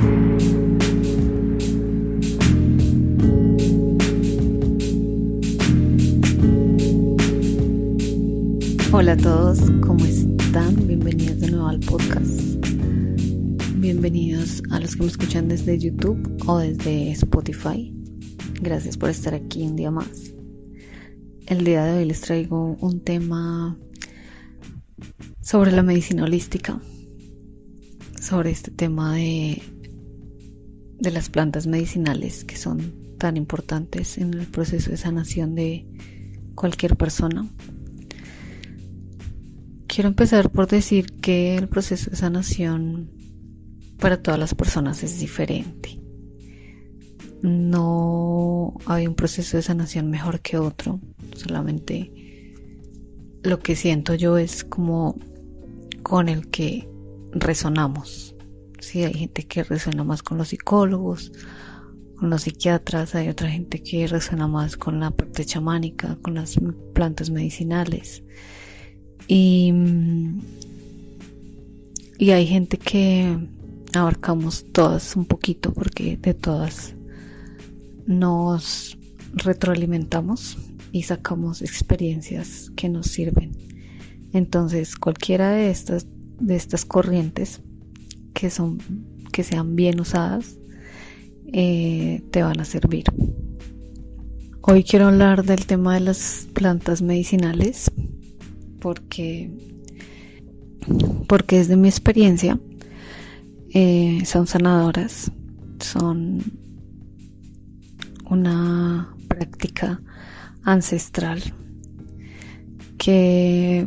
Hola a todos, ¿cómo están? Bienvenidos de nuevo al podcast. Bienvenidos a los que me escuchan desde YouTube o desde Spotify. Gracias por estar aquí un día más. El día de hoy les traigo un tema sobre la medicina holística, sobre este tema de las plantas medicinales que son tan importantes en el proceso de sanación de cualquier persona. Quiero empezar por decir que el proceso de sanación para todas las personas es diferente. No hay un proceso de sanación mejor que otro, solamente lo que siento yo es como con el que resonamos. Sí, hay gente que resuena más con los psicólogos, con los psiquiatras, hay otra gente que resuena más con la parte chamánica, con las plantas medicinales. Y hay gente que abarcamos todas un poquito porque de todas nos retroalimentamos y sacamos experiencias que nos sirven. Entonces cualquiera de estas corrientes que sean bien usadas te van a servir. Hoy quiero hablar del tema de las plantas medicinales porque desde mi experiencia son sanadoras, son una práctica ancestral que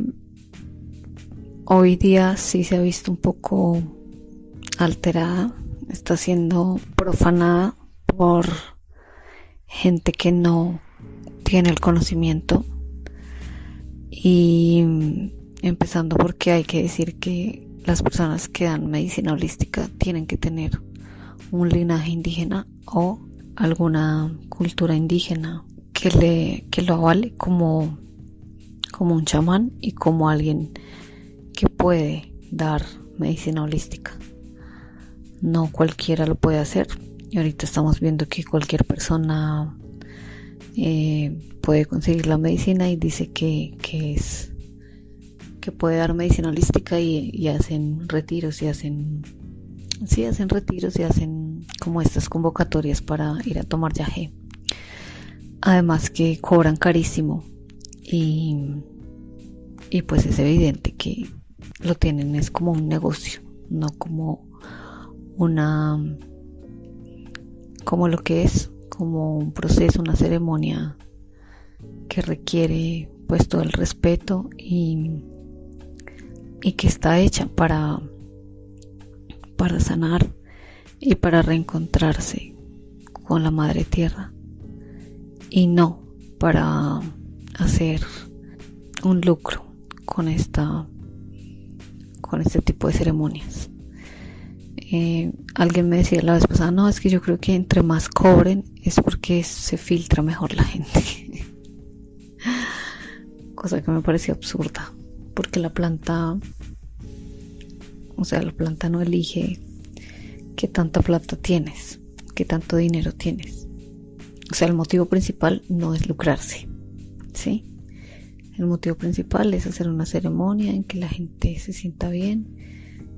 hoy día sí se ha visto un poco alterada, está siendo profanada por gente que no tiene el conocimiento. Y empezando porque hay que decir que las personas que dan medicina holística tienen que tener un linaje indígena o alguna cultura indígena que lo avale como un chamán y como alguien que puede dar medicina holística. No cualquiera lo puede hacer y ahorita estamos viendo que cualquier persona puede conseguir la medicina y dice que puede dar medicina holística y hacen retiros y hacen como estas convocatorias para ir a tomar yagé. Además que cobran carísimo y pues es evidente que lo tienen es como un negocio, no como como lo que es, como un proceso, una ceremonia que requiere pues todo el respeto y que está hecha para sanar y para reencontrarse con la madre tierra y no para hacer un lucro con este tipo de ceremonias. Alguien me decía la vez pasada, no, es que yo creo que entre más cobren es porque se filtra mejor la gente. Cosa que me pareció absurda, porque la planta no elige qué tanta plata tienes, qué tanto dinero tienes. O sea, el motivo principal no es lucrarse, ¿sí? El motivo principal es hacer una ceremonia en que la gente se sienta bien,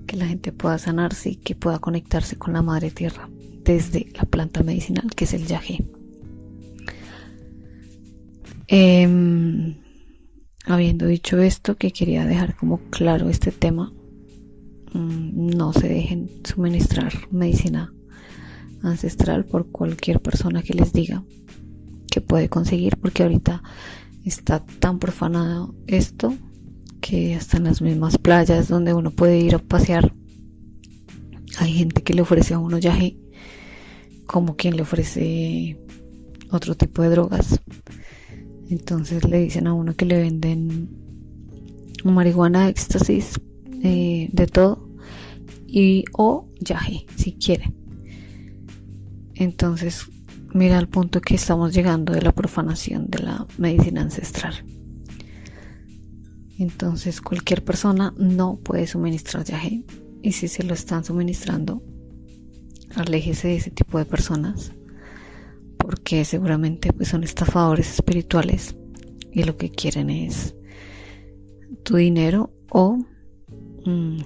que la gente pueda sanarse y que pueda conectarse con la madre tierra desde la planta medicinal que es el yagé. Habiendo dicho esto, que quería dejar como claro este tema, no se dejen suministrar medicina ancestral por cualquier persona que les diga que puede conseguir, porque ahorita está tan profanado esto que hasta en las mismas playas donde uno puede ir a pasear hay gente que le ofrece a uno yagé como quien le ofrece otro tipo de drogas. Entonces le dicen a uno que le venden marihuana, éxtasis, de todo o yagé si quiere. Entonces mira al punto que estamos llegando de la profanación de la medicina ancestral. Entonces cualquier persona no puede suministrar yagé, y si se lo están suministrando aléjese de ese tipo de personas, porque seguramente pues son estafadores espirituales y lo que quieren es tu dinero o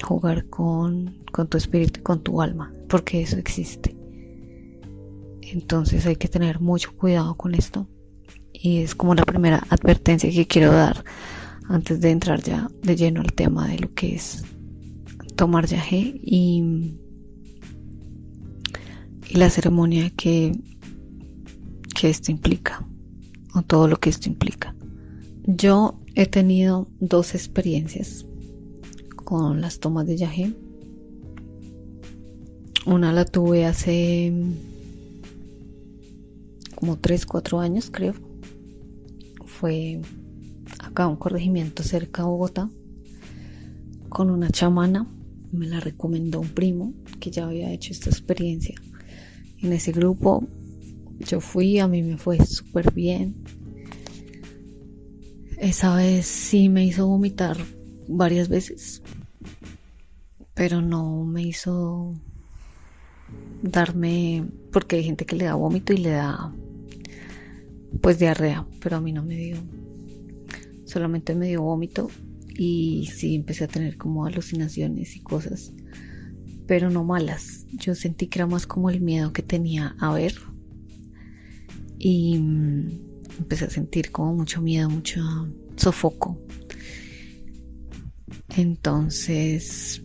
jugar con tu espíritu y con tu alma, porque eso existe. Entonces hay que tener mucho cuidado con esto, y es como la primera advertencia que quiero dar antes de entrar ya de lleno al tema de lo que es tomar yagé y la ceremonia que esto implica, o todo lo que esto implica. Yo he tenido 2 experiencias con las tomas de yagé. Una la tuve hace como 3-4 años, creo. Fue acá un corregimiento cerca de Bogotá, con una chamana. Me la recomendó un primo que ya había hecho esta experiencia. En ese grupo yo fui, a mí me fue súper bien. Esa vez sí me hizo vomitar varias veces, pero no me hizo darme, porque hay gente que le da vómito y le da pues diarrea, pero a mí no me dio, solamente me dio vómito y sí empecé a tener como alucinaciones y cosas, pero no malas. Yo sentí que era más como el miedo que tenía a ver, y empecé a sentir como mucho miedo, mucho sofoco. Entonces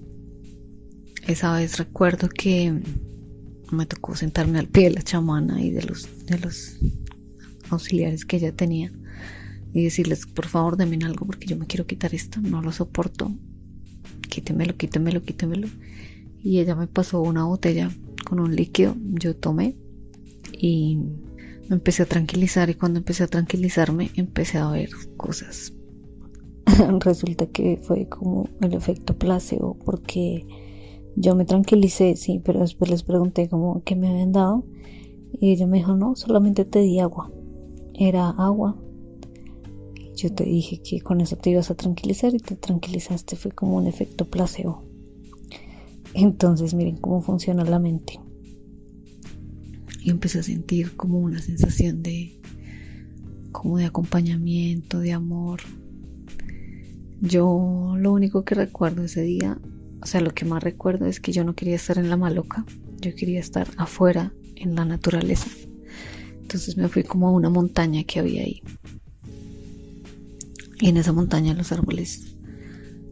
esa vez recuerdo que me tocó sentarme al pie de la chamana y de los auxiliares que ella tenía y decirles: por favor, denme algo porque yo me quiero quitar esto, no lo soporto, quítemelo. Y ella me pasó una botella con un líquido, yo tomé y me empecé a tranquilizar, y cuando empecé a tranquilizarme empecé a ver cosas. Resulta que fue como el efecto placebo, porque yo me tranquilicé, sí, pero después les pregunté como qué me habían dado y ella me dijo: no, solamente te di agua, era agua. Yo te dije que con eso te ibas a tranquilizar y te tranquilizaste, fue como un efecto placebo. Entonces miren cómo funciona la mente. Y empecé a sentir como una sensación de acompañamiento, de amor. Yo lo único que recuerdo ese día, o sea, lo que más recuerdo es que yo no quería estar en la maloca, yo quería estar afuera en la naturaleza. Entonces me fui como a una montaña que había ahí, y en esa montaña los árboles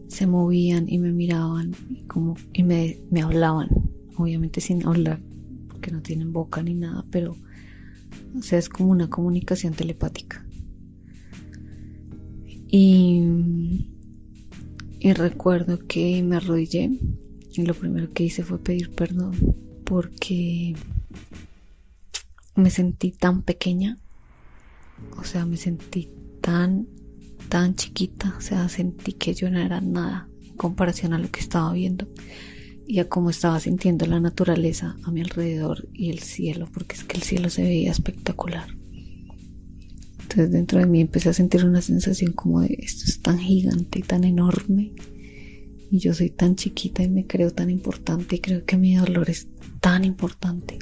se movían y me miraban y me hablaban, obviamente sin hablar porque no tienen boca ni nada, pero o sea, es como una comunicación telepática. Y recuerdo que me arrodillé y lo primero que hice fue pedir perdón, porque me sentí tan pequeña, o sea, me sentí tan chiquita, o sea, sentí que yo no era nada en comparación a lo que estaba viendo y a cómo estaba sintiendo la naturaleza a mi alrededor y el cielo, porque es que el cielo se veía espectacular. Entonces dentro de mí empecé a sentir una sensación como de: esto es tan gigante y tan enorme, y yo soy tan chiquita y me creo tan importante y creo que mi dolor es tan importante.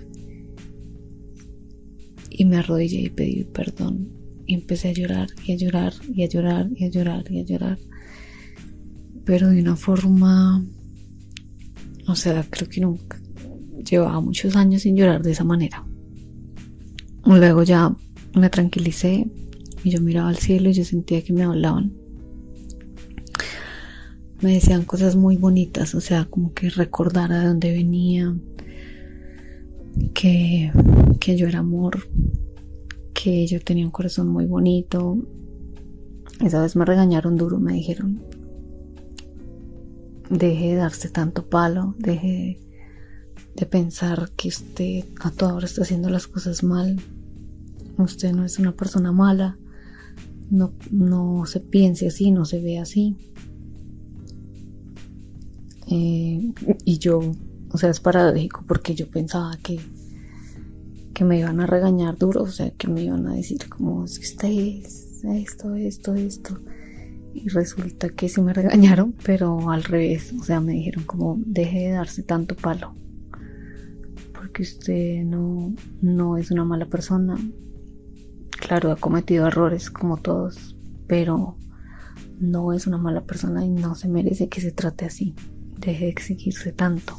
Y me arrodillé y pedí perdón. Y empecé a llorar y a llorar y a llorar y a llorar y a llorar, pero de una forma, o sea, creo que nunca, llevaba muchos años sin llorar de esa manera. Luego ya me tranquilicé y yo miraba al cielo y yo sentía que me hablaban, me decían cosas muy bonitas, o sea, como que recordara de dónde venía, que yo era amor, que yo tenía un corazón muy bonito. Esa vez me regañaron duro, me dijeron: deje de darse tanto palo, deje de pensar que usted a toda hora está haciendo las cosas mal, usted no es una persona mala, no se piense así, no se ve así. Y yo, o sea, es paradójico porque yo pensaba que me iban a regañar duro, o sea, que me iban a decir como: es que usted es esto, y resulta que sí me regañaron, pero al revés, o sea, me dijeron como: deje de darse tanto palo, porque usted no es una mala persona. Claro, ha cometido errores como todos, pero no es una mala persona y no se merece que se trate así. Deje de exigirse tanto.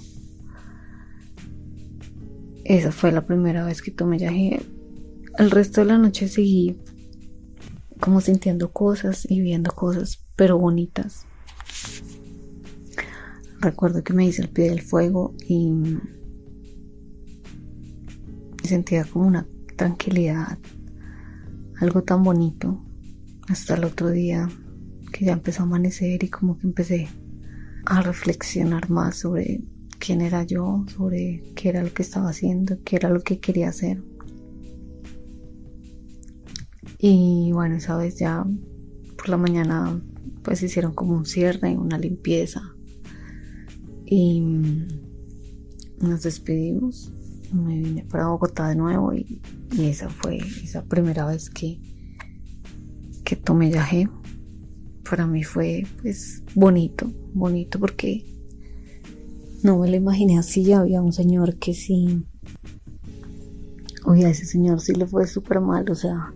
Esa fue la primera vez que tomé yagé. El resto de la noche seguí como sintiendo cosas y viendo cosas, pero bonitas. Recuerdo que me hice el pie del fuego y sentía como una tranquilidad, algo tan bonito, hasta el otro día que ya empezó a amanecer y como que empecé a reflexionar más sobre quién era yo, sobre qué era lo que estaba haciendo, qué era lo que quería hacer. Y bueno, esa vez ya por la mañana pues hicieron como un cierre, una limpieza y nos despedimos. Me vine para Bogotá de nuevo y esa fue esa primera vez que tomé yagé. Para mí fue pues bonito porque no me lo imaginé así. Había un señor que sí, oye, a ese señor sí le fue súper mal, o sea,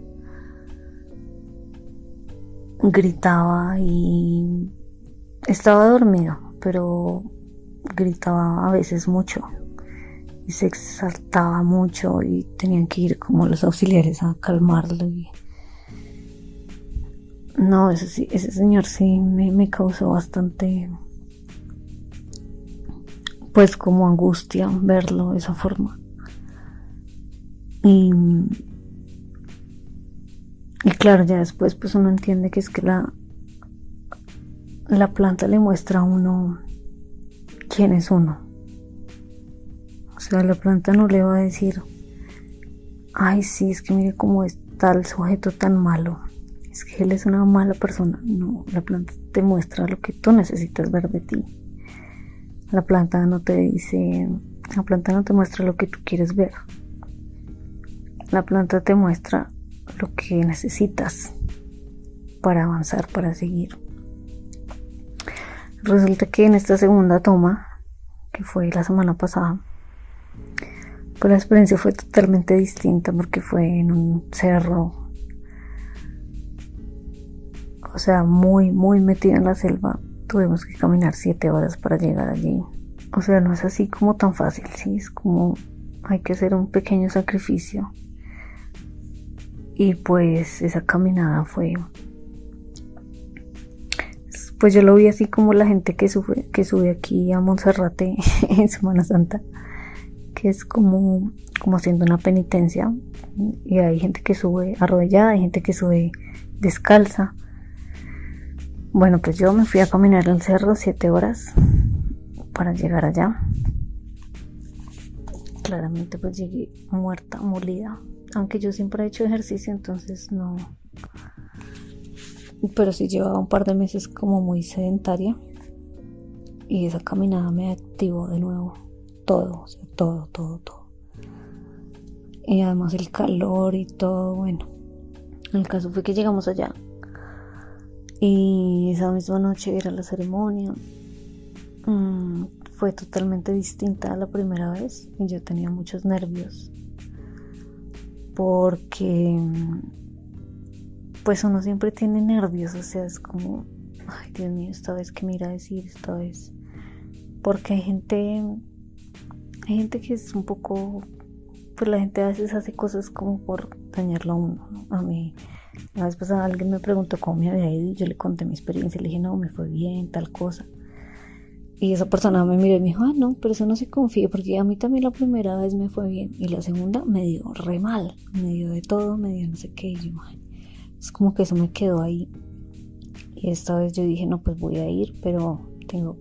gritaba y estaba dormido, pero gritaba a veces mucho y se exaltaba mucho y tenían que ir como los auxiliares a calmarlo. Y no, ese señor sí me causó bastante, pues como angustia verlo de esa forma. Y claro, ya después pues uno entiende que es que la planta le muestra a uno quién es uno. O sea, la planta no le va a decir, ay, sí, es que mire cómo está el sujeto tan malo, es que él es una mala persona. No, la planta te muestra lo que tú necesitas ver de ti. La planta no te muestra lo que tú quieres ver. La planta te muestra lo que necesitas para avanzar, para seguir. Resulta que en esta segunda toma, que fue la semana pasada, pues la experiencia fue totalmente distinta porque fue en un cerro, o sea, muy, muy metido en la selva. Tuvimos que caminar 7 horas para llegar allí. O sea, no es así como tan fácil, sí, es como hay que hacer un pequeño sacrificio. Y pues esa caminada fue, pues yo lo vi así como la gente que sube aquí a Monserrate en Semana Santa, que es como haciendo una penitencia, y hay gente que sube arrodillada, hay gente que sube descalza. Bueno, pues yo me fui a caminar el cerro 7 horas para llegar allá. Claramente pues llegué muerta, molida, aunque yo siempre he hecho ejercicio, entonces no, pero sí llevaba un par de meses como muy sedentaria, y esa caminada me activó de nuevo todo, o sea, todo. Y además el calor y todo. Bueno, el caso fue que llegamos allá y esa misma noche era la ceremonia. Fue totalmente distinta a la primera vez y yo tenía muchos nervios porque pues uno siempre tiene nervios, o sea, es como, ay, Dios mío, esta vez qué me irá a decir, esta vez, porque hay gente que es un poco, pues la gente a veces hace cosas como por dañarlo a uno, ¿no? A mí, la vez pasada alguien me preguntó cómo me había ido y yo le conté mi experiencia y le dije, no, me fue bien, tal cosa. Y esa persona me miró y me dijo, no, pero eso no se confíe, porque a mí también la primera vez me fue bien y la segunda me dio re mal, me dio de todo, me dio no sé qué, y yo, es como que eso me quedó ahí. Y esta vez yo dije, no, pues voy a ir, pero tengo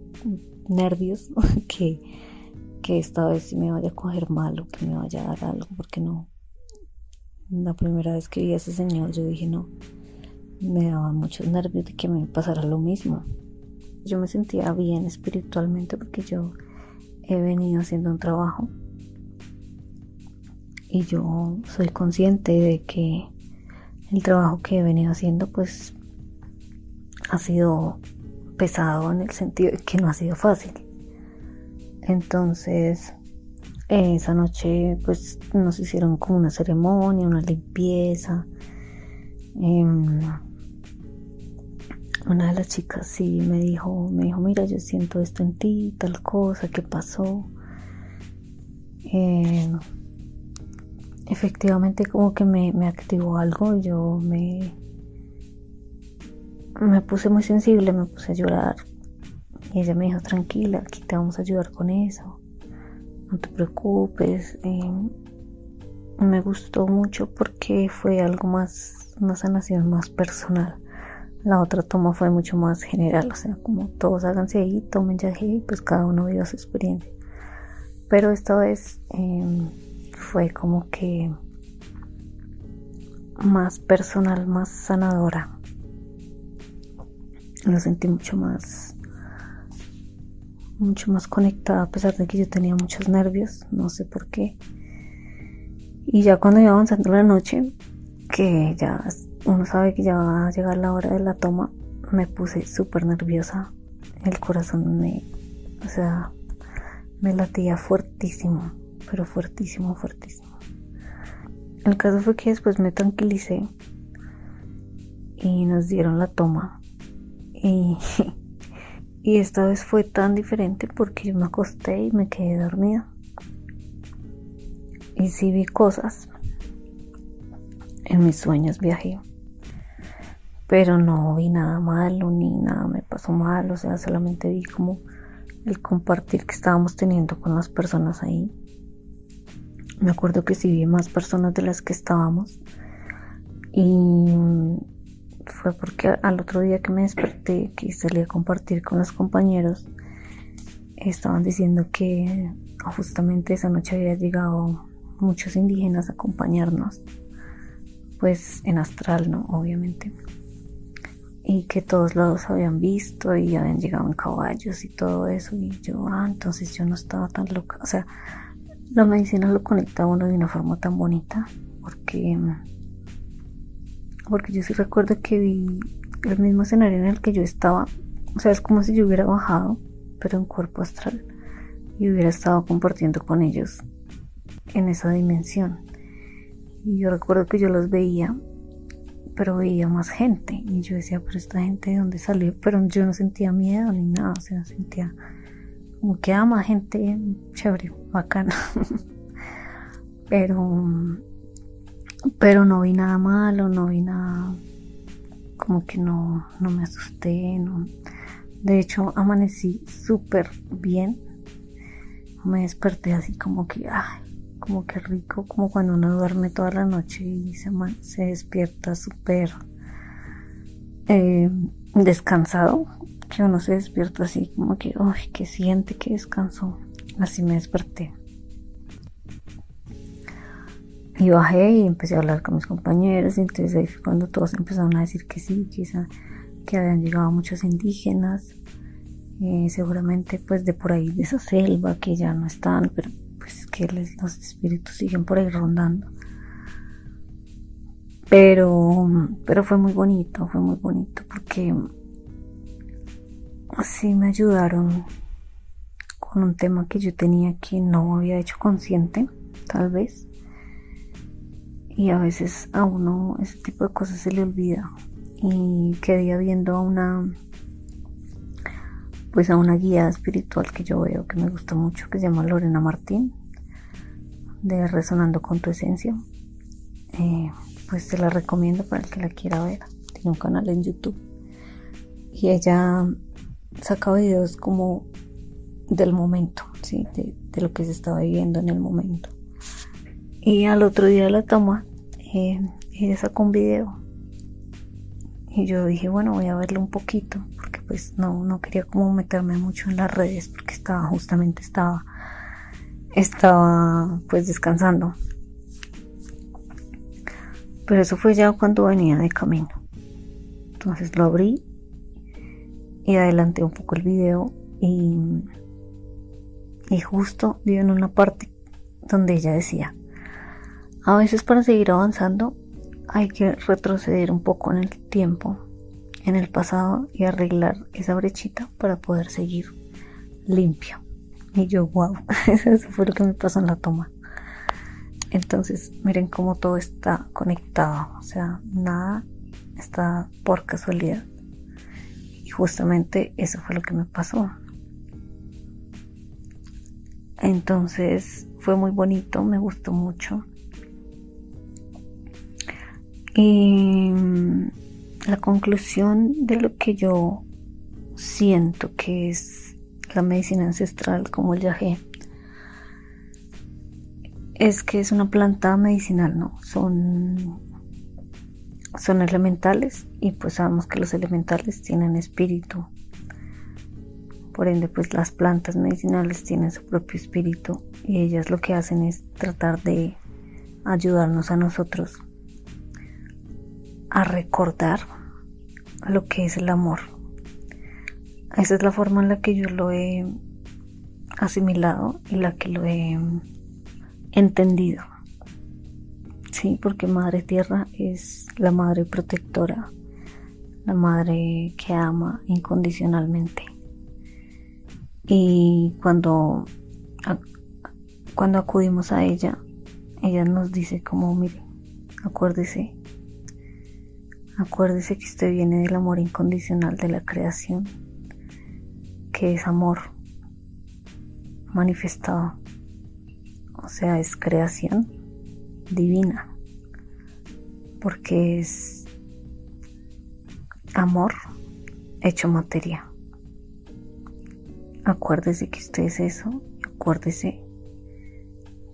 nervios que esta vez sí me vaya a coger mal o que me vaya a dar algo, porque no. La primera vez que vi a ese señor yo dije, no, me daban muchos nervios de que me pasara lo mismo. Yo me sentía bien espiritualmente porque yo he venido haciendo un trabajo y yo soy consciente de que el trabajo que he venido haciendo pues ha sido pesado, en el sentido de que no ha sido fácil. Entonces Esa noche pues nos hicieron como una ceremonia, una limpieza. Una de las chicas sí me dijo, mira, yo siento esto en ti, tal cosa, ¿qué pasó? Efectivamente como que me activó algo, yo me puse muy sensible, me puse a llorar y ella me dijo, tranquila, aquí te vamos a ayudar con eso, no te preocupes. Me gustó mucho porque fue algo más, una sanación más personal. La otra toma fue mucho más general, o sea, como todos háganse ahí, tomen yaje y pues cada uno viva su experiencia. Pero esta vez fue como que más personal, más sanadora. Lo sentí mucho más conectada, a pesar de que yo tenía muchos nervios, no sé por qué. Y ya cuando iba avanzando la noche, que ya uno sabe que ya va a llegar la hora de la toma, me puse súper nerviosa. El corazón me latía fuertísimo, pero fuertísimo. El caso fue que después me tranquilicé y nos dieron la toma. Y esta vez fue tan diferente porque yo me acosté y me quedé dormida. Y sí vi cosas. En mis sueños viajé. Pero no vi nada malo ni nada me pasó mal. O sea, solamente vi como el compartir que estábamos teniendo con las personas ahí. Me acuerdo que sí vi más personas de las que estábamos. Y fue porque al otro día que me desperté, que salí a compartir con los compañeros, estaban diciendo que justamente esa noche había llegado muchos indígenas a acompañarnos, pues en astral, ¿no? Obviamente. Y que todos lados habían visto y habían llegado en caballos y todo eso. Y yo, entonces yo no estaba tan loca. O sea, la medicina lo conecta a uno de una forma tan bonita, porque yo sí recuerdo que vi el mismo escenario en el que yo estaba. O sea, es como si yo hubiera bajado, pero en cuerpo astral, y hubiera estado compartiendo con ellos en esa dimensión. Y yo recuerdo que yo los veía, pero veía más gente, y yo decía, pero esta gente ¿de dónde salió? Pero yo no sentía miedo ni nada, o sea, sentía como que más gente chévere, bacana. pero no vi nada malo, no vi nada, como que no me asusté, no. De hecho, amanecí súper bien. Me desperté así como que rico, como cuando uno duerme toda la noche y se despierta súper descansado, que uno se despierta así como que siente que descansó. Así me desperté. Y bajé y empecé a hablar con mis compañeros, y entonces ahí fue cuando todos empezaron a decir que sí, que habían llegado muchos indígenas, seguramente pues de por ahí, de esa selva, que ya no están, pero pues que los espíritus siguen por ahí rondando. Pero fue muy bonito porque así me ayudaron con un tema que yo tenía que no había hecho consciente, tal vez. Y a veces a uno ese tipo de cosas se le olvida. Y quedé viendo a una guía espiritual que yo veo, que me gusta mucho, que se llama Lorena Martín, de Resonando con tu Esencia. Pues te la recomiendo para el que la quiera ver. Tiene un canal en YouTube. Y ella saca videos como del momento, ¿sí? De lo que se estaba viviendo en el momento. Y al otro día de la toma, ella sacó un video. Y yo dije, bueno, voy a verlo un poquito, porque pues no quería como meterme mucho en las redes, porque estaba pues descansando. Pero eso fue ya cuando venía de camino. Entonces lo abrí y adelanté un poco el video, y justo dio en una parte donde ella decía: a veces para seguir avanzando hay que retroceder un poco en el tiempo, en el pasado, y arreglar esa brechita para poder seguir limpio. Y yo, wow, eso fue lo que me pasó en la toma. Entonces, miren cómo todo está conectado, o sea, nada está por casualidad. Y justamente eso fue lo que me pasó. Entonces, fue muy bonito, me gustó mucho. Y la conclusión de lo que yo siento que es la medicina ancestral, como el yagé, es que es una planta medicinal, ¿no? Son elementales y pues sabemos que los elementales tienen espíritu. Por ende, pues las plantas medicinales tienen su propio espíritu y ellas lo que hacen es tratar de ayudarnos a nosotros a recordar lo que es el amor. Esa es la forma en la que yo lo he asimilado y la que lo he entendido. Sí, porque Madre Tierra es la madre protectora, la madre que ama incondicionalmente. Y cuando acudimos a ella nos dice como, mire, acuérdese que usted viene del amor incondicional de la creación, que es amor manifestado, o sea, es creación divina, porque es amor hecho materia. Acuérdese que usted es eso, y acuérdese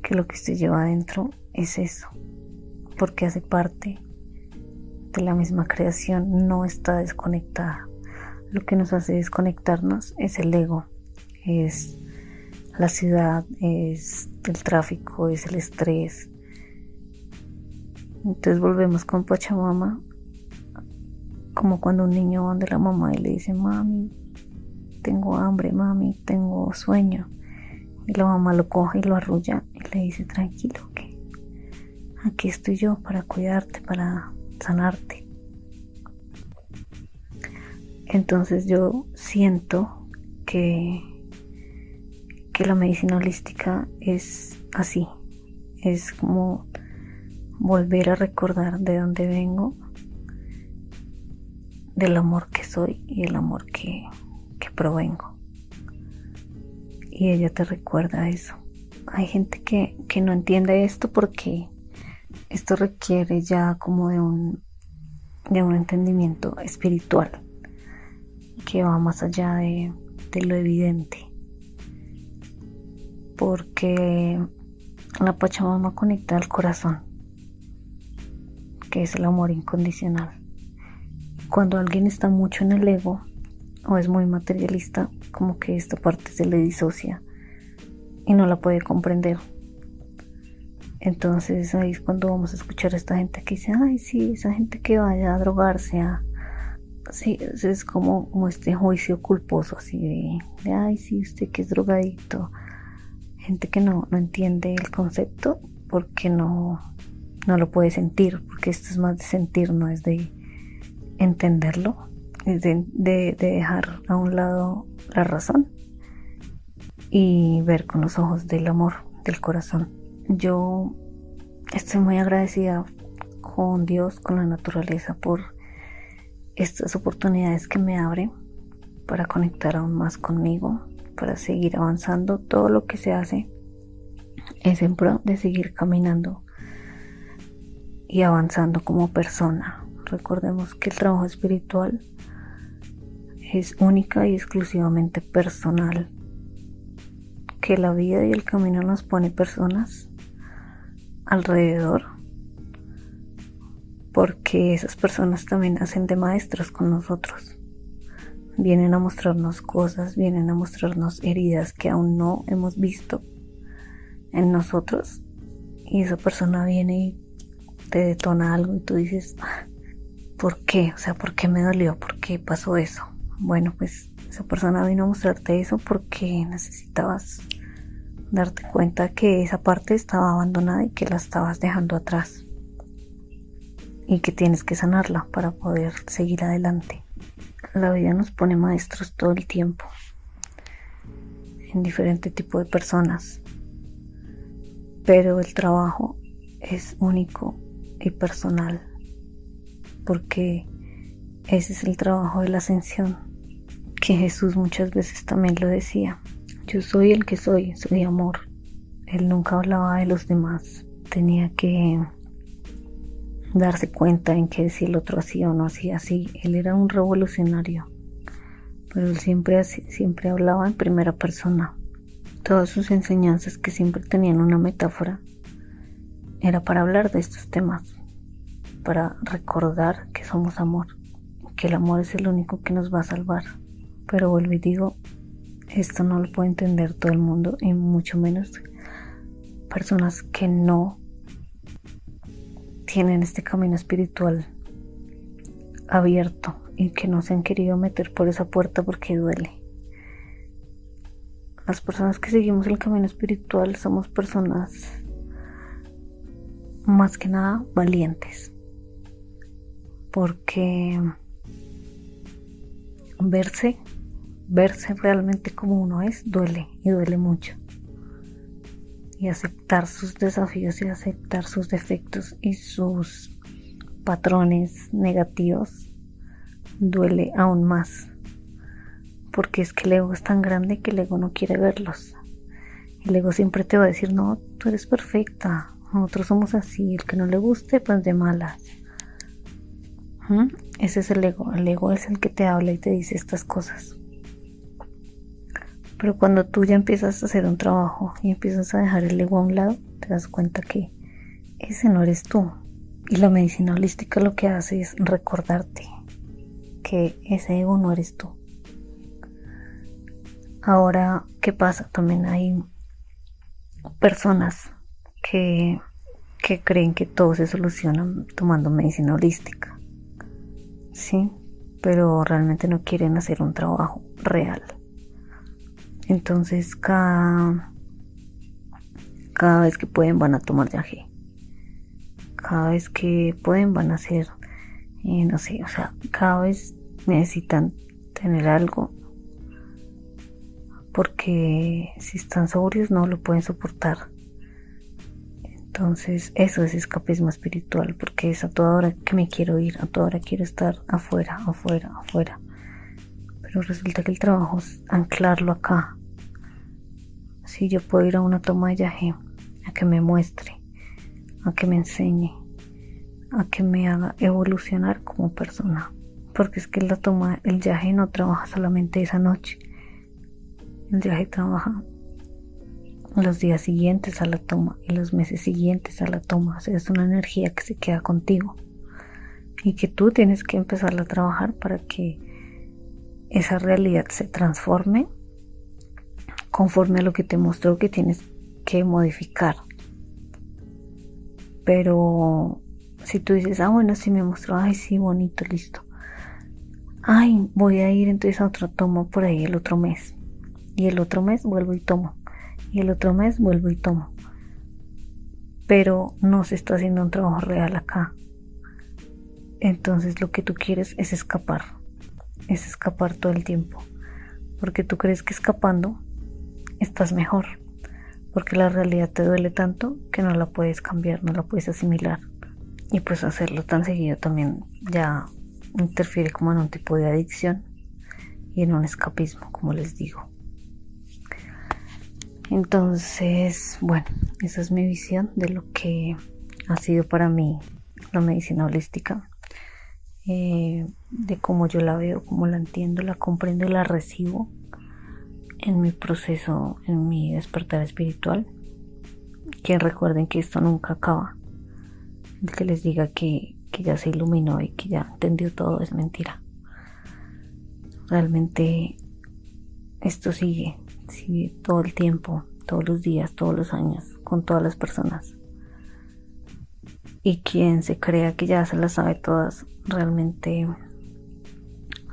que lo que usted lleva adentro es eso, porque hace parte de la misma creación, no está desconectada. Lo que nos hace desconectarnos es el ego, es la ciudad, es el tráfico, es el estrés. Entonces volvemos con Pachamama, como cuando un niño va donde la mamá y le dice, mami, tengo hambre, mami, tengo sueño. Y la mamá lo coge y lo arrulla y le dice, tranquilo, que aquí estoy yo para cuidarte, para sanarte. Entonces yo siento que la medicina holística es así, es como volver a recordar de dónde vengo, del amor que soy y el amor que provengo. Y ella te recuerda eso. Hay gente que no entiende esto porque esto requiere ya como de un entendimiento espiritual que va más allá de lo evidente, porque la Pachamama conecta al corazón, que es el amor incondicional. Cuando alguien está mucho en el ego o es muy materialista, como que esta parte se le disocia y no la puede comprender. Entonces ahí es cuando vamos a escuchar a esta gente que dice, ay sí, esa gente que vaya a drogarse, sí, es como este juicio culposo así de ay sí, usted que es drogadicto. Gente que no entiende el concepto porque no lo puede sentir, porque esto es más de sentir, no es de entenderlo, es de dejar a un lado la razón y ver con los ojos del amor, del corazón. Yo estoy muy agradecida con Dios, con la naturaleza, por estas oportunidades que me abre para conectar aún más conmigo, para seguir avanzando. Todo lo que se hace es en pro de seguir caminando y avanzando como persona. Recordemos que el trabajo espiritual es única y exclusivamente personal, que la vida y el camino nos pone personas alrededor, porque esas personas también hacen de maestros con nosotros. Vienen a mostrarnos cosas, vienen a mostrarnos heridas que aún no hemos visto en nosotros, y esa persona viene y te detona algo y tú dices, ¿por qué? O sea, ¿por qué me dolió? ¿Por qué pasó eso? Bueno, pues esa persona vino a mostrarte eso porque necesitabas darte cuenta que esa parte estaba abandonada y que la estabas dejando atrás y que tienes que sanarla para poder seguir adelante. La vida nos pone maestros todo el tiempo. en diferente tipo de personas, pero el trabajo es único y personal, porque ese es el trabajo de la ascensión, que Jesús muchas veces también lo decía: yo soy el que soy amor. Él nunca hablaba de los demás, tenía que darse cuenta en que si el otro hacía o no hacía así. Él era un revolucionario, pero él siempre hablaba en primera persona. Todas sus enseñanzas, que siempre tenían una metáfora, era para hablar de estos temas, para recordar que somos amor, que el amor es el único que nos va a salvar. Pero vuelvo y digo, esto no lo puede entender todo el mundo, y mucho menos personas que no tienen este camino espiritual abierto y que no se han querido meter por esa puerta porque duele. Las personas que seguimos el camino espiritual somos personas más que nada valientes, porque verse realmente como uno es duele, y duele mucho. Y aceptar sus desafíos y aceptar sus defectos y sus patrones negativos duele aún más, porque es que el ego es tan grande que el ego no quiere verlos. El ego siempre te va a decir: no, tú eres perfecta, nosotros somos así, el que no le guste pues de malas. Ese es el ego es el que te habla y te dice estas cosas. Pero cuando tú ya empiezas a hacer un trabajo y empiezas a dejar el ego a un lado, te das cuenta que ese no eres tú. Y la medicina holística lo que hace es recordarte que ese ego no eres tú. Ahora, ¿qué pasa? También hay personas que creen que todo se soluciona tomando medicina holística, ¿sí? Pero realmente no quieren hacer un trabajo real. Entonces cada vez que pueden van a tomar yagé. Cada vez que pueden van a hacer, no sé, o sea, cada vez necesitan tener algo, porque si están sobrios no lo pueden soportar. Entonces eso es escapismo espiritual, porque es a toda hora que me quiero ir, a toda hora quiero estar afuera. Pero resulta que el trabajo es anclarlo acá. Si yo puedo ir a una toma de yagé, a que me muestre, a que me enseñe, a que me haga evolucionar como persona, porque es que el yagé no trabaja solamente esa noche. El yagé trabaja los días siguientes a la toma y los meses siguientes a la toma. O sea, es una energía que se queda contigo y que tú tienes que empezar a trabajar para que esa realidad se transforme conforme a lo que te mostró que tienes que modificar. Pero si tú dices: bueno, si me mostró, ay, sí, bonito, listo, ay, voy a ir entonces a otra toma por ahí el otro mes, y el otro mes vuelvo y tomo, y el otro mes vuelvo y tomo, pero no se está haciendo un trabajo real acá. Entonces lo que tú quieres es escapar todo el tiempo, porque tú crees que escapando estás mejor, porque la realidad te duele tanto que no la puedes cambiar, no la puedes asimilar, y pues hacerlo tan seguido también ya interfiere como en un tipo de adicción y en un escapismo, como les digo. Entonces, bueno, esa es mi visión de lo que ha sido para mí la medicina holística, de cómo yo la veo, cómo la entiendo, la comprendo y la recibo en mi proceso, en mi despertar espiritual. Que recuerden que esto nunca acaba. El que les diga que ya se iluminó y que ya entendió todo es mentira. Realmente esto sigue todo el tiempo, todos los días, todos los años, con todas las personas. Y quien se crea que ya se las sabe todas, realmente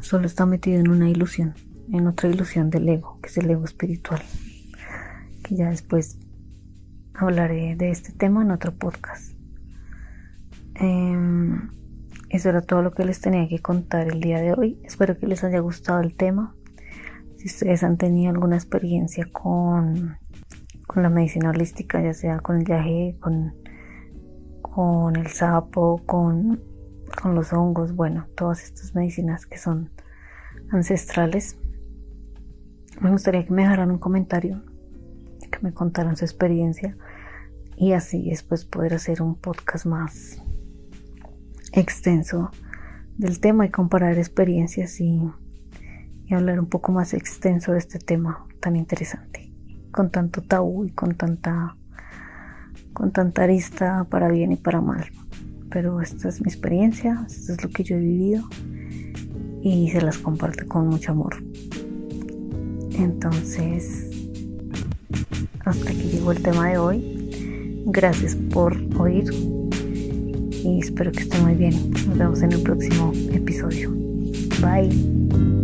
solo está metido en una ilusión, en otra ilusión del ego, que es el ego espiritual, que ya después hablaré de este tema en otro podcast. Eso era todo lo que les tenía que contar el día de hoy. Espero que les haya gustado el tema. Si ustedes han tenido alguna experiencia con la medicina holística, ya sea con el yagé, con el sapo, con los hongos, bueno, todas estas medicinas que son ancestrales, me gustaría que me dejaran un comentario, que me contaran su experiencia y así después poder hacer un podcast más extenso del tema y comparar experiencias y hablar un poco más extenso de este tema tan interesante, con tanto tabú y con tanta arista para bien y para mal. Pero esta es mi experiencia, esto es lo que yo he vivido y se las comparto con mucho amor. Entonces, hasta aquí llegó el tema de hoy. Gracias por oír y espero que estén muy bien. Nos vemos en el próximo episodio. Bye.